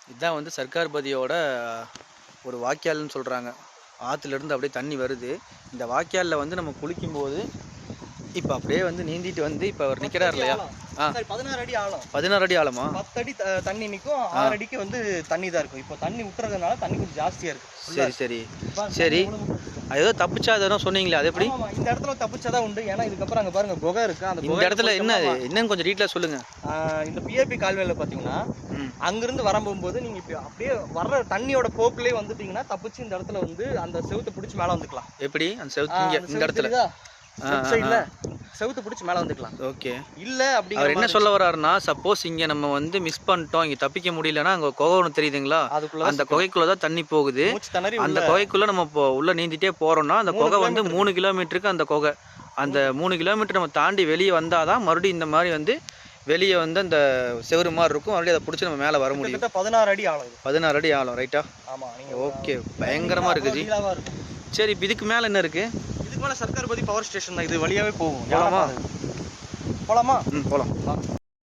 இதுதான் வந்து சர்க்கார்பதியோட ஒரு வாய்க்கால்னு சொல்கிறாங்க. ஆற்றுலேருந்து அப்படியே தண்ணி வருது. இந்த வாய்க்காலில் வந்து நம்ம குளிக்கும்போது இப்போ அப்படியே வந்து நீந்திட்டு வந்து இப்போ அவர் நிற்கிறார் இல்லையா? 16 அடி ஆழம். 16 அடி ஆழமா? 10 அடி தண்ணி நிற்கும், 6 அடிக்கு வந்து தண்ணி தான் இருக்கும். இப்போ தண்ணி விட்டுறதுனால தண்ணி கொஞ்சம் ஜாஸ்தியாக இருக்குது. சரி சரி சரி. அது ஏதோ தப்பிச்சா அதெல்லாம் சொன்னீங்களே, அது எப்படி? இந்த இடத்துல தப்பிச்சாதான் உண்டு. ஏன்னா இதுக்கப்புறம் அங்கே பாருங்க குகை இருக்கு. அந்த இந்த இடத்துல என்னன்னு கொஞ்சம் டீட்டெயிலாக சொல்லுங்க. இந்த பிஏபி கால்வாயில பார்த்தீங்கன்னா அங்கிருந்து வரும்போது நீங்க இப்போ அப்படியே வர்ற தண்ணியோட போக்குலேயே வந்துட்டீங்கன்னா தப்பிச்சு இந்த இடத்துல வந்து அந்த செவுத்தை பிடிச்சி மேலே வந்துக்கலாம். எப்படி அந்த செவுத்து இந்த இடத்துல செவுத்து பிடிச்சி மேலே வந்துக்கலாம். ஓகே. இல்லை அப்படி அவர் என்ன சொல்ல வர்றாருன்னா, சப்போஸ் இங்கே நம்ம வந்து மிஸ் பண்ணிட்டோம், இங்கே தப்பிக்க முடியலன்னா அங்கே குகை ஒன்று தெரியுதுங்களா, அந்த குகைக்குள்ளே தான் தண்ணி போகுது. அந்த குகைக்குள்ளே நம்ம உள்ளே நீந்திட்டே போகிறோம்னா அந்த குகை வந்து 3 கிலோமீட்டருக்கு அந்த குகை. அந்த 3 கிலோமீட்டர் நம்ம தாண்டி வெளியே வந்தால் தான் மறுபடியும் இந்த மாதிரி வந்து வெளியே வந்து அந்த செவரு மாதிரி இருக்கும். மறுபடியும் அதை பிடிச்சி நம்ம மேலே வர முடியும். 16 அடி ஆழம். 16 அடி ஆழம், ரைட்டா? ஆமாம். ஓகே, பயங்கரமாக இருக்குது ஜி. சரி, இப்போ இதுக்கு மேலே என்ன இருக்குது? இதுக்கு மேலே சர்க்கார்பதி பவர் ஸ்டேஷன் தான். இது வழியாகவே போகும். போகலாமா? போகலாமா? போகலாம்.